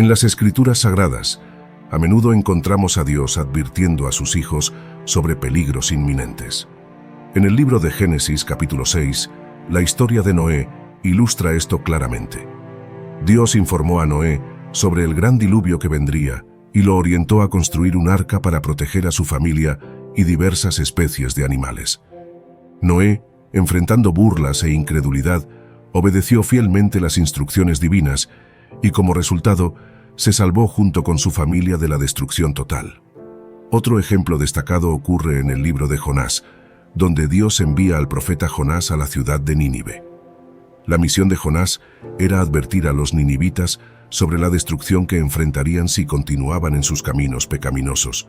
En las Escrituras Sagradas, a menudo encontramos a Dios advirtiendo a sus hijos sobre peligros inminentes. En el libro de Génesis, capítulo 6, la historia de Noé ilustra esto claramente. Dios informó a Noé sobre el gran diluvio que vendría y lo orientó a construir un arca para proteger a su familia y diversas especies de animales. Noé, enfrentando burlas e incredulidad, obedeció fielmente las instrucciones divinas y como resultado se salvó junto con su familia de la destrucción total. Otro ejemplo destacado ocurre en el libro de Jonás, donde Dios envía al profeta Jonás a la ciudad de Nínive. La misión de Jonás era advertir a los ninivitas sobre la destrucción que enfrentarían si continuaban en sus caminos pecaminosos.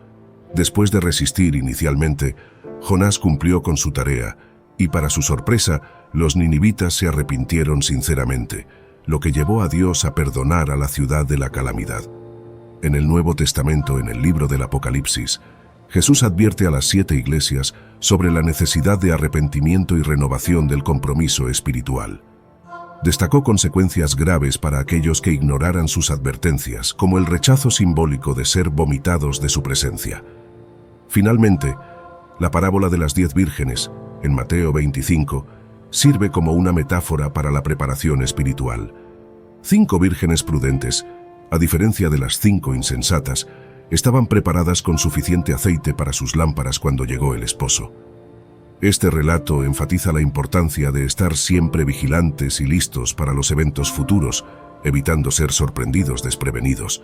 Después de resistir inicialmente, Jonás cumplió con su tarea y para su sorpresa, los ninivitas se arrepintieron sinceramente, lo que llevó a Dios a perdonar a la ciudad de la calamidad. En el Nuevo Testamento, en el libro del Apocalipsis, Jesús advierte a las 7 iglesias sobre la necesidad de arrepentimiento y renovación del compromiso espiritual. Destacó consecuencias graves para aquellos que ignoraran sus advertencias, como el rechazo simbólico de ser vomitados de su presencia. Finalmente, la parábola de las 10 vírgenes, en Mateo 25, sirve como una metáfora para la preparación espiritual. 5 vírgenes prudentes, a diferencia de las 5 insensatas, estaban preparadas con suficiente aceite para sus lámparas cuando llegó el esposo. Este relato enfatiza la importancia de estar siempre vigilantes y listos para los eventos futuros, evitando ser sorprendidos desprevenidos.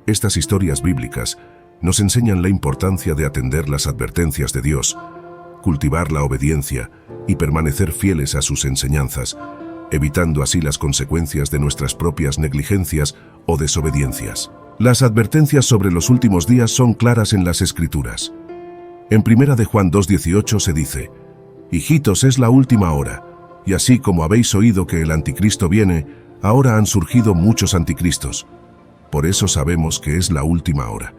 Estas historias bíblicas nos enseñan la importancia de atender las advertencias de Dios, cultivar la obediencia y permanecer fieles a sus enseñanzas, evitando así las consecuencias de nuestras propias negligencias o desobediencias. Las advertencias sobre los últimos días son claras en las Escrituras. En 1 de Juan 2:18 se dice: «Hijitos, es la última hora, y así como habéis oído que el anticristo viene, ahora han surgido muchos anticristos. Por eso sabemos que es la última hora».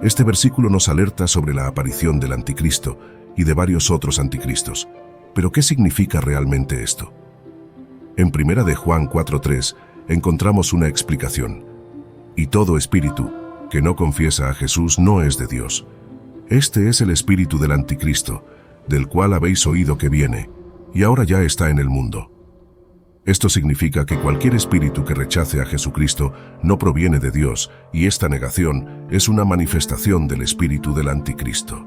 Este versículo nos alerta sobre la aparición del anticristo y de varios otros anticristos. ¿Pero qué significa realmente esto? En 1 de Juan 4:3 encontramos una explicación. «Y todo espíritu que no confiesa a Jesús no es de Dios. Este es el espíritu del anticristo, del cual habéis oído que viene, y ahora ya está en el mundo». Esto significa que cualquier espíritu que rechace a Jesucristo no proviene de Dios, y esta negación es una manifestación del espíritu del anticristo.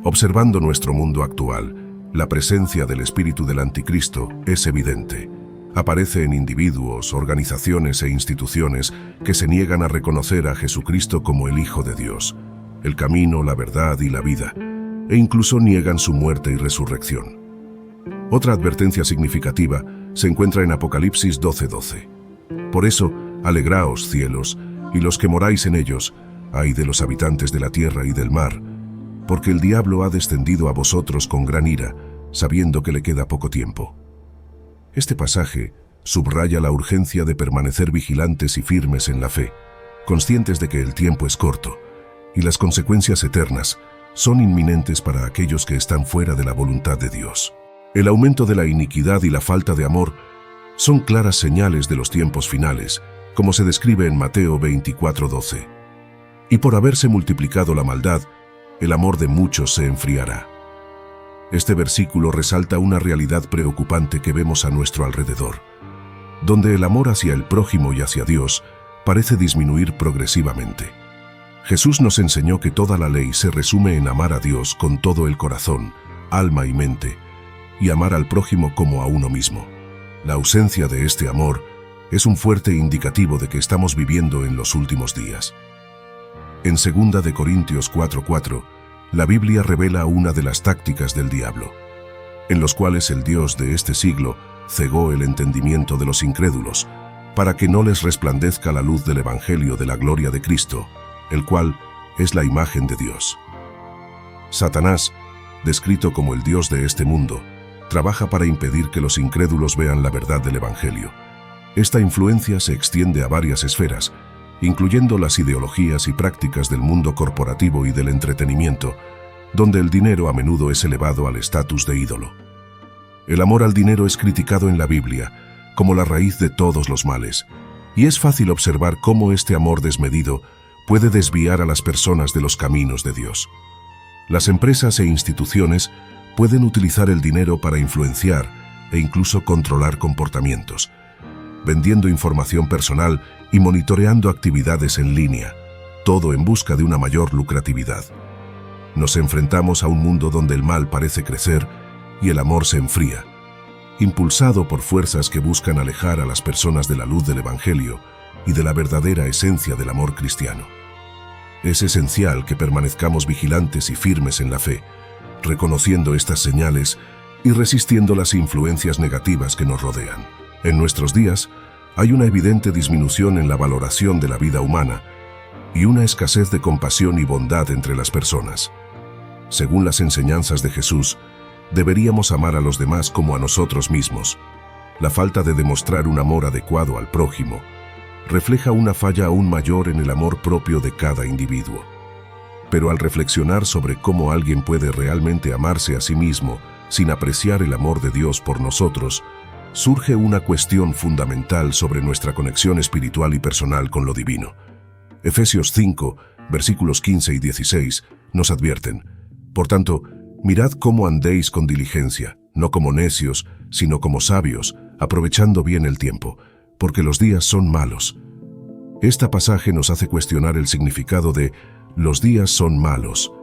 Observando nuestro mundo actual, la presencia del espíritu del anticristo es evidente. Aparece en individuos, organizaciones e instituciones que se niegan a reconocer a Jesucristo como el Hijo de Dios, el camino, la verdad y la vida, e incluso niegan su muerte y resurrección. Otra advertencia significativa se encuentra en Apocalipsis 12:12. «Por eso, alegraos, cielos, y los que moráis en ellos, ay de los habitantes de la tierra y del mar, porque el diablo ha descendido a vosotros con gran ira, sabiendo que le queda poco tiempo». Este pasaje subraya la urgencia de permanecer vigilantes y firmes en la fe, conscientes de que el tiempo es corto y las consecuencias eternas son inminentes para aquellos que están fuera de la voluntad de Dios. El aumento de la iniquidad y la falta de amor son claras señales de los tiempos finales, como se describe en Mateo 24:12. «Y por haberse multiplicado la maldad, el amor de muchos se enfriará». Este versículo resalta una realidad preocupante que vemos a nuestro alrededor, donde el amor hacia el prójimo y hacia Dios parece disminuir progresivamente. Jesús nos enseñó que toda la ley se resume en amar a Dios con todo el corazón, alma y mente, y amar al prójimo como a uno mismo. La ausencia de este amor es un fuerte indicativo de que estamos viviendo en los últimos días. En 2 de Corintios 4:4, la Biblia revela una de las tácticas del diablo, en los cuales el Dios de este siglo cegó el entendimiento de los incrédulos, para que no les resplandezca la luz del Evangelio de la gloria de Cristo, el cual es la imagen de Dios. Satanás, descrito como el Dios de este mundo, trabaja para impedir que los incrédulos vean la verdad del Evangelio. Esta influencia se extiende a varias esferas, incluyendo las ideologías y prácticas del mundo corporativo y del entretenimiento, donde el dinero a menudo es elevado al estatus de ídolo. El amor al dinero es criticado en la Biblia como la raíz de todos los males, Y es fácil observar cómo este amor desmedido puede desviar a las personas de los caminos de Dios. Las empresas e instituciones pueden utilizar el dinero para influenciar e incluso controlar comportamientos, vendiendo información personal y monitoreando actividades en línea, todo en busca de una mayor lucratividad. Nos enfrentamos a un mundo donde el mal parece crecer y el amor se enfría, impulsado por fuerzas que buscan alejar a las personas de la luz del Evangelio y de la verdadera esencia del amor cristiano. Es esencial que permanezcamos vigilantes y firmes en la fe, reconociendo estas señales y resistiendo las influencias negativas que nos rodean. En nuestros días, hay una evidente disminución en la valoración de la vida humana y una escasez de compasión y bondad entre las personas. Según las enseñanzas de Jesús, deberíamos amar a los demás como a nosotros mismos. La falta de demostrar un amor adecuado al prójimo refleja una falla aún mayor en el amor propio de cada individuo. Pero al reflexionar sobre cómo alguien puede realmente amarse a sí mismo sin apreciar el amor de Dios por nosotros, surge una cuestión fundamental sobre nuestra conexión espiritual y personal con lo divino. Efesios 5, versículos 15 y 16, nos advierten: por tanto, mirad cómo andéis con diligencia, no como necios, sino como sabios, aprovechando bien el tiempo, porque los días son malos. Este pasaje nos hace cuestionar el significado de los días son malos.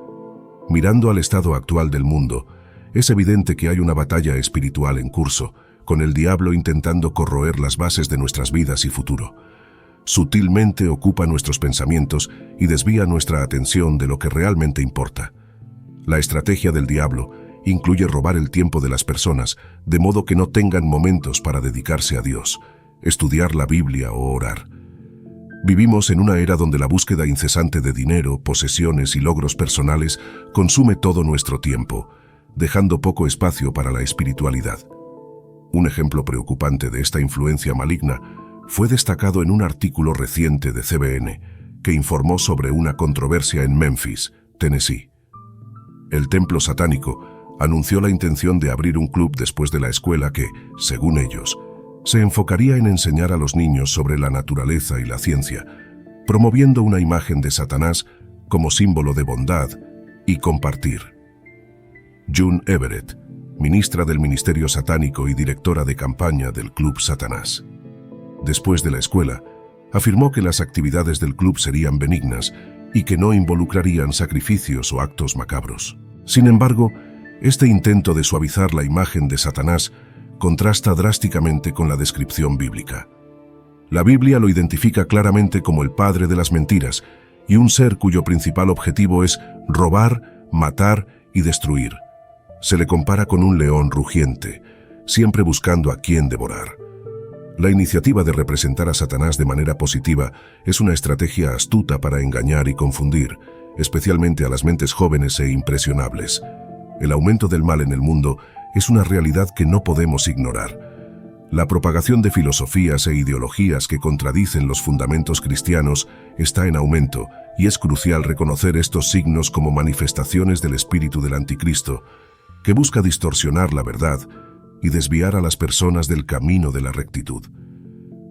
Mirando al estado actual del mundo, es evidente que hay una batalla espiritual en curso, con el diablo intentando corroer las bases de nuestras vidas y futuro. Sutilmente ocupa nuestros pensamientos y desvía nuestra atención de lo que realmente importa. La estrategia del diablo incluye robar el tiempo de las personas, de modo que no tengan momentos para dedicarse a Dios, estudiar la Biblia o orar. Vivimos en una era donde la búsqueda incesante de dinero, posesiones y logros personales consume todo nuestro tiempo, dejando poco espacio para la espiritualidad. Un ejemplo preocupante de esta influencia maligna fue destacado en un artículo reciente de CBN, que informó sobre una controversia en Memphis, Tennessee. El templo satánico anunció la intención de abrir un club después de la escuela que, según ellos, se enfocaría en enseñar a los niños sobre la naturaleza y la ciencia, promoviendo una imagen de Satanás como símbolo de bondad y compartir. June Everett, ministra del Ministerio Satánico y directora de campaña del Club Satanás, después de la escuela, afirmó que las actividades del club serían benignas y que no involucrarían sacrificios o actos macabros. Sin embargo, este intento de suavizar la imagen de Satanás contrasta drásticamente con la descripción bíblica. La Biblia lo identifica claramente como el padre de las mentiras y un ser cuyo principal objetivo es robar, matar y destruir. Se le compara con un león rugiente, siempre buscando a quién devorar. La iniciativa de representar a Satanás de manera positiva es una estrategia astuta para engañar y confundir, especialmente a las mentes jóvenes e impresionables. El aumento del mal en el mundo es una realidad que no podemos ignorar. La propagación de filosofías e ideologías que contradicen los fundamentos cristianos está en aumento, y es crucial reconocer estos signos como manifestaciones del espíritu del anticristo, que busca distorsionar la verdad y desviar a las personas del camino de la rectitud.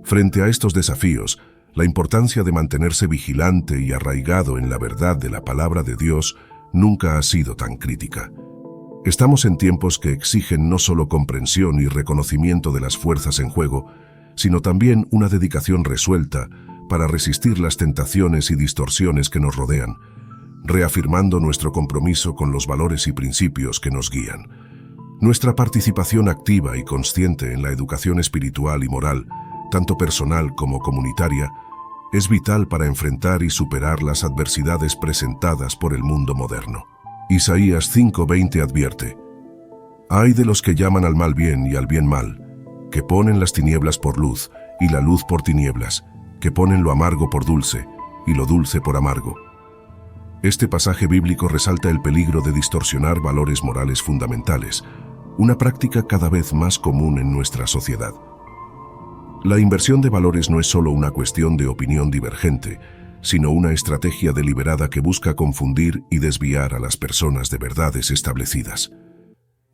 Frente a estos desafíos, la importancia de mantenerse vigilante y arraigado en la verdad de la palabra de Dios nunca ha sido tan crítica. Estamos en tiempos que exigen no solo comprensión y reconocimiento de las fuerzas en juego, sino también una dedicación resuelta para resistir las tentaciones y distorsiones que nos rodean, reafirmando nuestro compromiso con los valores y principios que nos guían. Nuestra participación activa y consciente en la educación espiritual y moral, tanto personal como comunitaria, es vital para enfrentar y superar las adversidades presentadas por el mundo moderno. Isaías 5:20 advierte: «Ay de los que llaman al mal bien y al bien mal, que ponen las tinieblas por luz y la luz por tinieblas, que ponen lo amargo por dulce y lo dulce por amargo». Este pasaje bíblico resalta el peligro de distorsionar valores morales fundamentales, una práctica cada vez más común en nuestra sociedad. La inversión de valores no es solo una cuestión de opinión divergente, sino una estrategia deliberada que busca confundir y desviar a las personas de verdades establecidas.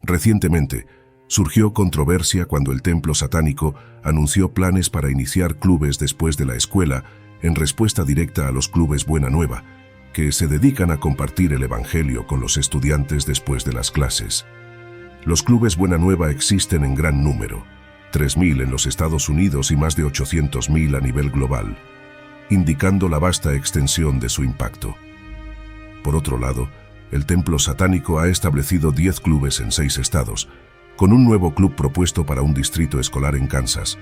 Recientemente, Surgió controversia cuando el templo satánico anunció planes para iniciar clubes después de la escuela en respuesta directa a los clubes Buena Nueva, que se dedican a compartir el Evangelio con los estudiantes después de las clases. Los clubes Buena Nueva existen en gran número, 3.000 en los Estados Unidos y más de 800.000 a nivel global, indicando la vasta extensión de su impacto. Por otro lado, el templo satánico ha establecido 10 clubes en 6 estados, con un nuevo club propuesto para un distrito escolar en Kansas,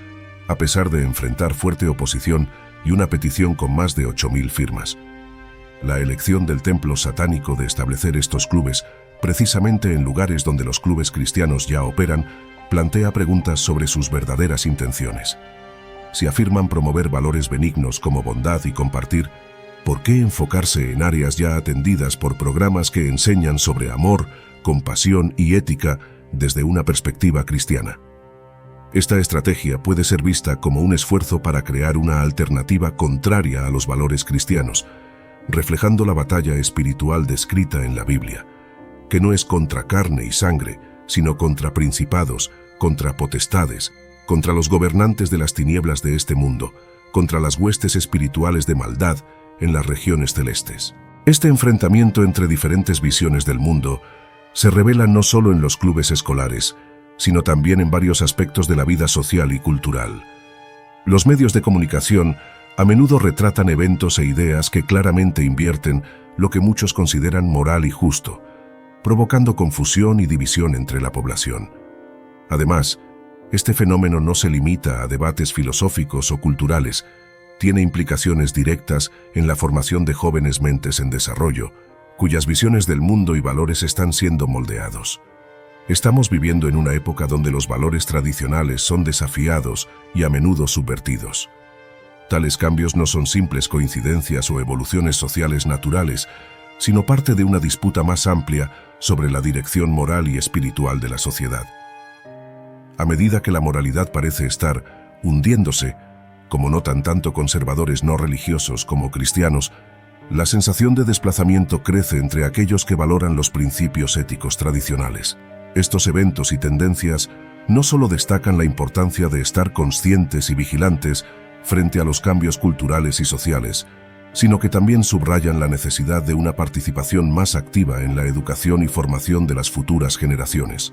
a pesar de enfrentar fuerte oposición y una petición con más de 8.000 firmas. La elección del templo satánico de establecer estos clubes, precisamente en lugares donde los clubes cristianos ya operan, plantea preguntas sobre sus verdaderas intenciones. Si afirman promover valores benignos como bondad y compartir, ¿por qué enfocarse en áreas ya atendidas por programas que enseñan sobre amor, compasión y ética desde una perspectiva cristiana? Esta estrategia puede ser vista como un esfuerzo para crear una alternativa contraria a los valores cristianos, reflejando la batalla espiritual descrita en la Biblia, que no es contra carne y sangre, sino contra principados, contra potestades, contra los gobernantes de las tinieblas de este mundo, contra las huestes espirituales de maldad en las regiones celestes. Este enfrentamiento entre diferentes visiones del mundo se revela no solo en los clubes escolares, sino también en varios aspectos de la vida social y cultural. Los medios de comunicación a menudo retratan eventos e ideas que claramente invierten lo que muchos consideran moral y justo, provocando confusión y división entre la población. Además, este fenómeno no se limita a debates filosóficos o culturales, tiene implicaciones directas en la formación de jóvenes mentes en desarrollo, cuyas visiones del mundo y valores están siendo moldeados. Estamos viviendo en una época donde los valores tradicionales son desafiados y a menudo subvertidos. Tales cambios no son simples coincidencias o evoluciones sociales naturales, sino parte de una disputa más amplia sobre la dirección moral y espiritual de la sociedad. A medida que la moralidad parece estar hundiéndose, como notan tanto conservadores no religiosos como cristianos, la sensación de desplazamiento crece entre aquellos que valoran los principios éticos tradicionales. Estos eventos y tendencias no solo destacan la importancia de estar conscientes y vigilantes frente a los cambios culturales y sociales, sino que también subrayan la necesidad de una participación más activa en la educación y formación de las futuras generaciones.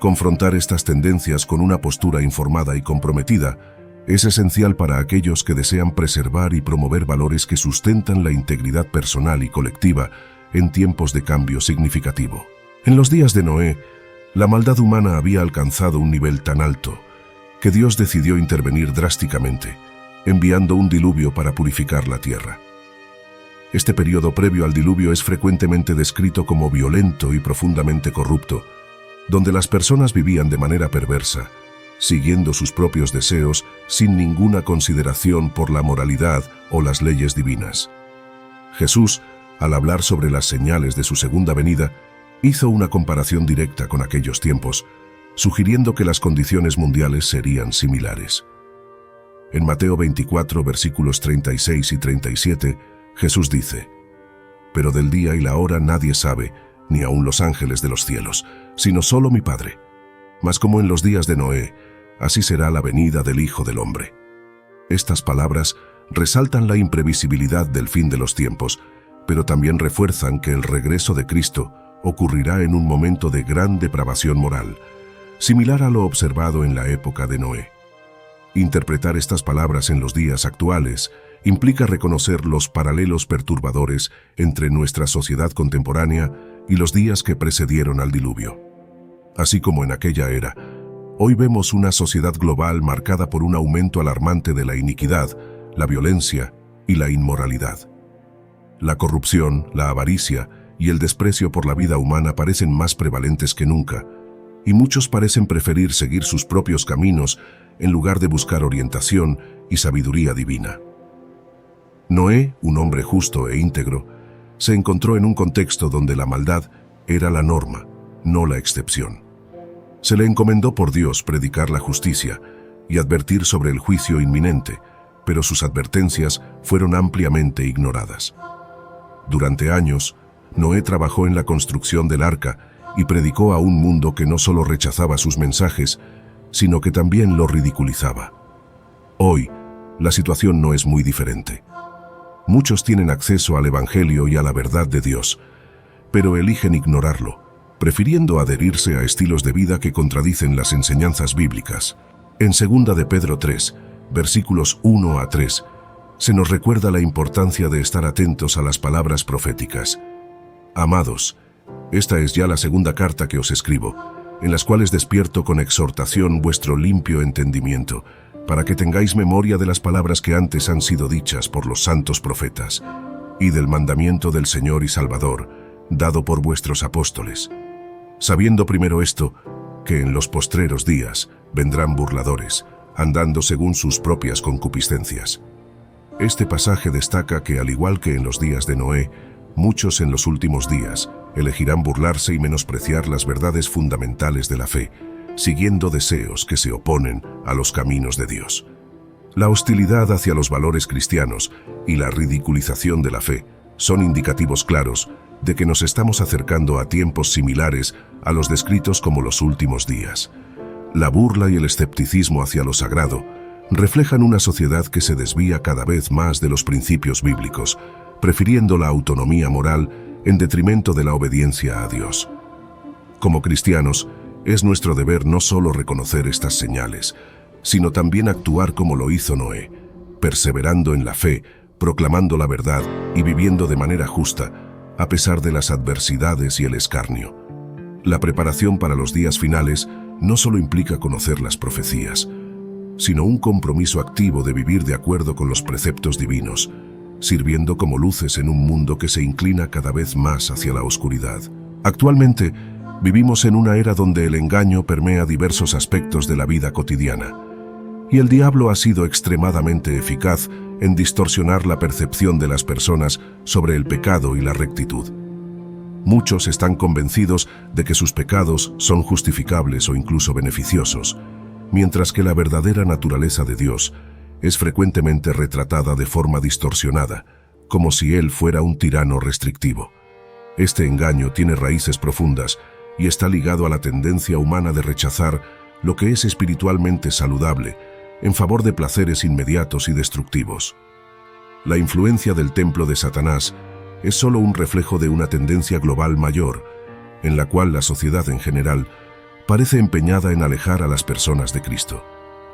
Confrontar estas tendencias con una postura informada y comprometida es esencial para aquellos que desean preservar y promover valores que sustentan la integridad personal y colectiva en tiempos de cambio significativo. En los días de Noé, la maldad humana había alcanzado un nivel tan alto que Dios decidió intervenir drásticamente, enviando un diluvio para purificar la tierra. Este periodo previo al diluvio es frecuentemente descrito como violento y profundamente corrupto, donde las personas vivían de manera perversa, siguiendo sus propios deseos sin ninguna consideración por la moralidad o las leyes divinas. Jesús, al hablar sobre las señales de su segunda venida, hizo una comparación directa con aquellos tiempos, sugiriendo que las condiciones mundiales serían similares. En Mateo 24, versículos 36 y 37, Jesús dice: «Pero del día y la hora nadie sabe, ni aun los ángeles de los cielos, sino solo mi Padre. Mas como en los días de Noé, así será la venida del Hijo del Hombre». Estas palabras resaltan la imprevisibilidad del fin de los tiempos, pero también refuerzan que el regreso de Cristo ocurrirá en un momento de gran depravación moral, similar a lo observado en la época de Noé. Interpretar estas palabras en los días actuales implica reconocer los paralelos perturbadores entre nuestra sociedad contemporánea y los días que precedieron al diluvio. Así como en aquella era, hoy vemos una sociedad global marcada por un aumento alarmante de la iniquidad, la violencia y la inmoralidad. La corrupción, la avaricia y el desprecio por la vida humana parecen más prevalentes que nunca, y muchos parecen preferir seguir sus propios caminos en lugar de buscar orientación y sabiduría divina. Noé, un hombre justo e íntegro, se encontró en un contexto donde la maldad era la norma, no la excepción. Se le encomendó por Dios predicar la justicia y advertir sobre el juicio inminente, pero sus advertencias fueron ampliamente ignoradas. Durante años, Noé trabajó en la construcción del arca y predicó a un mundo que no solo rechazaba sus mensajes, sino que también lo ridiculizaba. Hoy, la situación no es muy diferente. Muchos tienen acceso al Evangelio y a la verdad de Dios, pero eligen ignorarlo, prefiriendo adherirse a estilos de vida que contradicen las enseñanzas bíblicas. En 2 de Pedro 3, versículos 1 a 3, se nos recuerda la importancia de estar atentos a las palabras proféticas. Amados, esta es ya la segunda carta que os escribo, en las cuales despierto con exhortación vuestro limpio entendimiento, para que tengáis memoria de las palabras que antes han sido dichas por los santos profetas, y del mandamiento del Señor y Salvador, dado por vuestros apóstoles. Sabiendo primero esto, que en los postreros días vendrán burladores, andando según sus propias concupiscencias. Este pasaje destaca que, al igual que en los días de Noé, muchos en los últimos días elegirán burlarse y menospreciar las verdades fundamentales de la fe, siguiendo deseos que se oponen a los caminos de Dios. La hostilidad hacia los valores cristianos y la ridiculización de la fe son indicativos claros de que nos estamos acercando a tiempos similares a los descritos como los últimos días. La burla y el escepticismo hacia lo sagrado reflejan una sociedad que se desvía cada vez más de los principios bíblicos, prefiriendo la autonomía moral en detrimento de la obediencia a Dios. Como cristianos, es nuestro deber no solo reconocer estas señales, sino también actuar como lo hizo Noé, perseverando en la fe, proclamando la verdad y viviendo de manera justa, a pesar de las adversidades y el escarnio. La preparación para los días finales no solo implica conocer las profecías, sino un compromiso activo de vivir de acuerdo con los preceptos divinos, sirviendo como luces en un mundo que se inclina cada vez más hacia la oscuridad. Actualmente, vivimos en una era donde el engaño permea diversos aspectos de la vida cotidiana, y el diablo ha sido extremadamente eficaz en distorsionar la percepción de las personas sobre el pecado y la rectitud. Muchos están convencidos de que sus pecados son justificables o incluso beneficiosos, mientras que la verdadera naturaleza de Dios es frecuentemente retratada de forma distorsionada, como si Él fuera un tirano restrictivo. Este engaño tiene raíces profundas y está ligado a la tendencia humana de rechazar lo que es espiritualmente saludable en favor de placeres inmediatos y destructivos. La influencia del templo de Satanás es solo un reflejo de una tendencia global mayor, en la cual la sociedad en general parece empeñada en alejar a las personas de Cristo.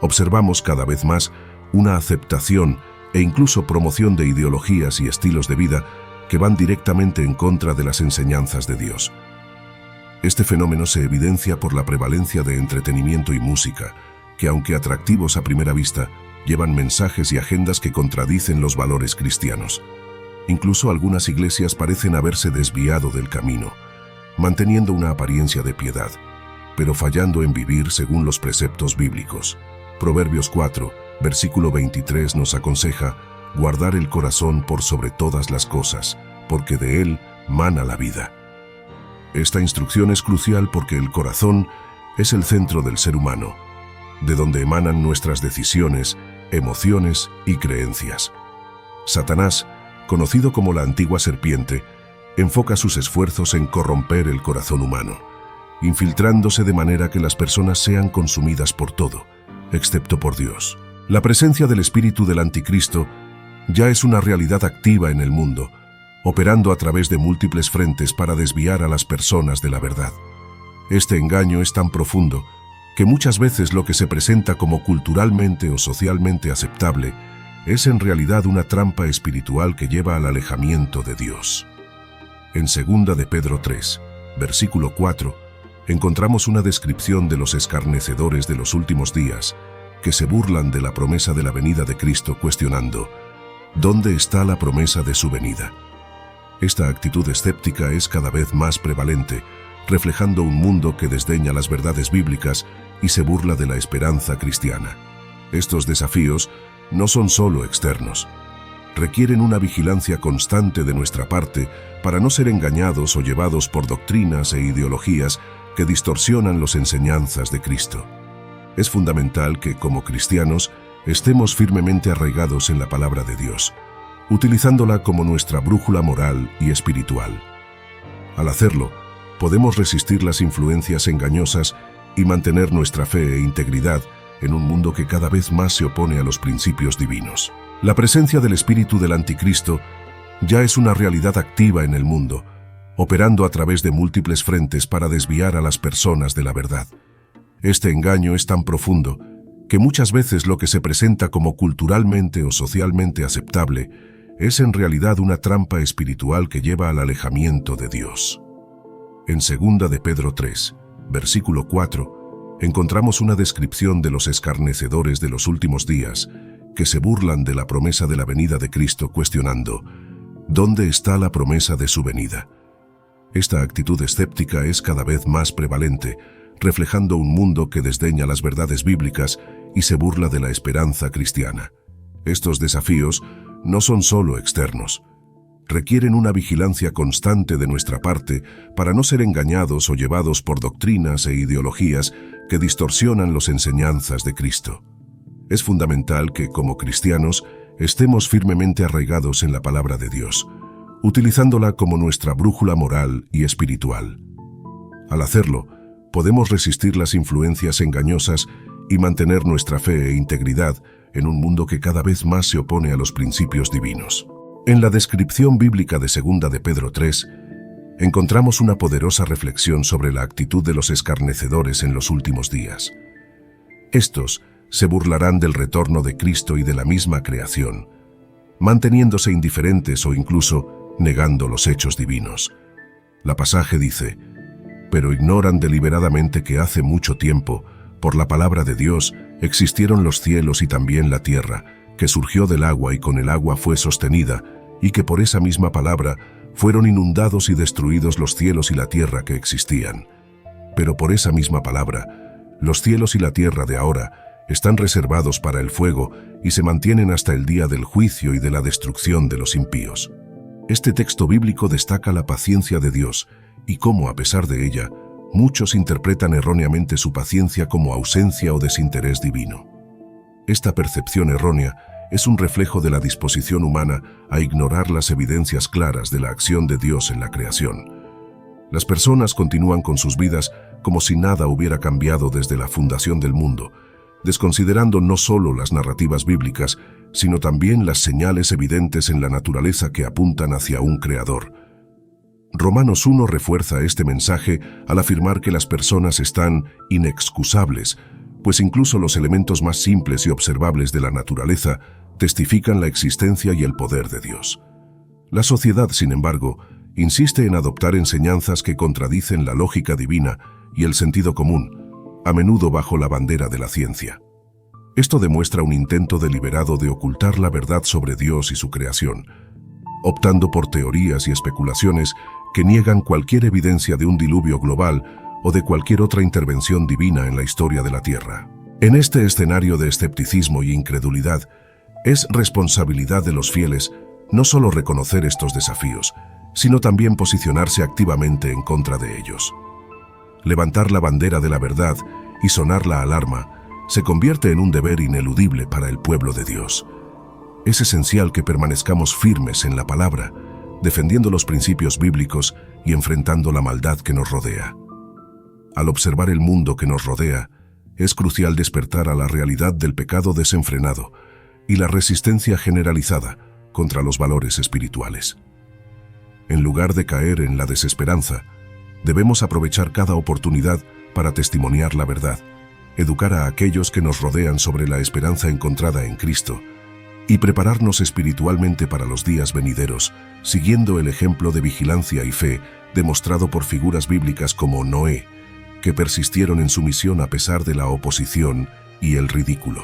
Observamos cada vez más una aceptación e incluso promoción de ideologías y estilos de vida que van directamente en contra de las enseñanzas de Dios. Este fenómeno se evidencia por la prevalencia de entretenimiento y música, que aunque atractivos a primera vista, llevan mensajes y agendas que contradicen los valores cristianos. Incluso algunas iglesias parecen haberse desviado del camino, manteniendo una apariencia de piedad, pero fallando en vivir según los preceptos bíblicos. Proverbios 4, versículo 23 nos aconseja guardar el corazón por sobre todas las cosas, porque de él mana la vida. Esta instrucción es crucial porque el corazón es el centro del ser humano, de donde emanan nuestras decisiones, emociones y creencias. Satanás, conocido como la antigua serpiente, enfoca sus esfuerzos en corromper el corazón humano, infiltrándose de manera que las personas sean consumidas por todo, excepto por Dios. La presencia del espíritu del anticristo ya es una realidad activa en el mundo, operando a través de múltiples frentes para desviar a las personas de la verdad. Este engaño es tan profundo que muchas veces lo que se presenta como culturalmente o socialmente aceptable es en realidad una trampa espiritual que lleva al alejamiento de Dios. En 2 de Pedro 3, versículo 4, encontramos una descripción de los escarnecedores de los últimos días que se burlan de la promesa de la venida de Cristo cuestionando: ¿dónde está la promesa de su venida? Esta actitud escéptica es cada vez más prevalente, reflejando un mundo que desdeña las verdades bíblicas y se burla de la esperanza cristiana. Estos desafíos no son solo externos. Requieren una vigilancia constante de nuestra parte para no ser engañados o llevados por doctrinas e ideologías que distorsionan las enseñanzas de Cristo. Es fundamental que, como cristianos, estemos firmemente arraigados en la palabra de Dios, utilizándola como nuestra brújula moral y espiritual. Al hacerlo, podemos resistir las influencias engañosas y mantener nuestra fe e integridad en un mundo que cada vez más se opone a los principios divinos. La presencia del espíritu del anticristo ya es una realidad activa en el mundo, operando a través de múltiples frentes para desviar a las personas de la verdad. Este engaño es tan profundo que muchas veces lo que se presenta como culturalmente o socialmente aceptable es en realidad una trampa espiritual que lleva al alejamiento de Dios. En 2 de Pedro 3, versículo 4, encontramos una descripción de los escarnecedores de los últimos días que se burlan de la promesa de la venida de Cristo cuestionando: ¿dónde está la promesa de su venida? Esta actitud escéptica es cada vez más prevalente, reflejando un mundo que desdeña las verdades bíblicas y se burla de la esperanza cristiana. Estos desafíos no son solo externos. Requieren una vigilancia constante de nuestra parte para no ser engañados o llevados por doctrinas e ideologías que distorsionan las enseñanzas de Cristo. Es fundamental que, como cristianos, estemos firmemente arraigados en la palabra de Dios, utilizándola como nuestra brújula moral y espiritual. Al hacerlo, podemos resistir las influencias engañosas y mantener nuestra fe e integridad en un mundo que cada vez más se opone a los principios divinos. En la descripción bíblica de 2 de Pedro 3, encontramos una poderosa reflexión sobre la actitud de los escarnecedores en los últimos días. Estos se burlarán del retorno de Cristo y de la misma creación, manteniéndose indiferentes o incluso negando los hechos divinos. La pasaje dice: pero ignoran deliberadamente que hace mucho tiempo, por la palabra de Dios, existieron los cielos y también la tierra, que surgió del agua y con el agua fue sostenida, y que por esa misma palabra fueron inundados y destruidos los cielos y la tierra que existían. Pero por esa misma palabra, los cielos y la tierra de ahora están reservados para el fuego y se mantienen hasta el día del juicio y de la destrucción de los impíos. Este texto bíblico destaca la paciencia de Dios y cómo, a pesar de ella, muchos interpretan erróneamente su paciencia como ausencia o desinterés divino. Esta percepción errónea es un reflejo de la disposición humana a ignorar las evidencias claras de la acción de Dios en la creación. Las personas continúan con sus vidas como si nada hubiera cambiado desde la fundación del mundo, desconsiderando no solo las narrativas bíblicas, sino también las señales evidentes en la naturaleza que apuntan hacia un Creador. Romanos 1 refuerza este mensaje al afirmar que las personas están inexcusables, pues incluso los elementos más simples y observables de la naturaleza testifican la existencia y el poder de Dios. La sociedad, sin embargo, insiste en adoptar enseñanzas que contradicen la lógica divina y el sentido común, a menudo bajo la bandera de la ciencia. Esto demuestra un intento deliberado de ocultar la verdad sobre Dios y su creación, optando por teorías y especulaciones que niegan cualquier evidencia de un diluvio global o de cualquier otra intervención divina en la historia de la Tierra. En este escenario de escepticismo y incredulidad, es responsabilidad de los fieles no solo reconocer estos desafíos, sino también posicionarse activamente en contra de ellos. Levantar la bandera de la verdad y sonar la alarma se convierte en un deber ineludible para el pueblo de Dios. Es esencial que permanezcamos firmes en la palabra, defendiendo los principios bíblicos y enfrentando la maldad que nos rodea. Al observar el mundo que nos rodea, es crucial despertar a la realidad del pecado desenfrenado y la resistencia generalizada contra los valores espirituales. En lugar de caer en la desesperanza, debemos aprovechar cada oportunidad para testimoniar la verdad, educar a aquellos que nos rodean sobre la esperanza encontrada en Cristo y prepararnos espiritualmente para los días venideros, siguiendo el ejemplo de vigilancia y fe demostrado por figuras bíblicas como Noé, que persistieron en su misión a pesar de la oposición y el ridículo.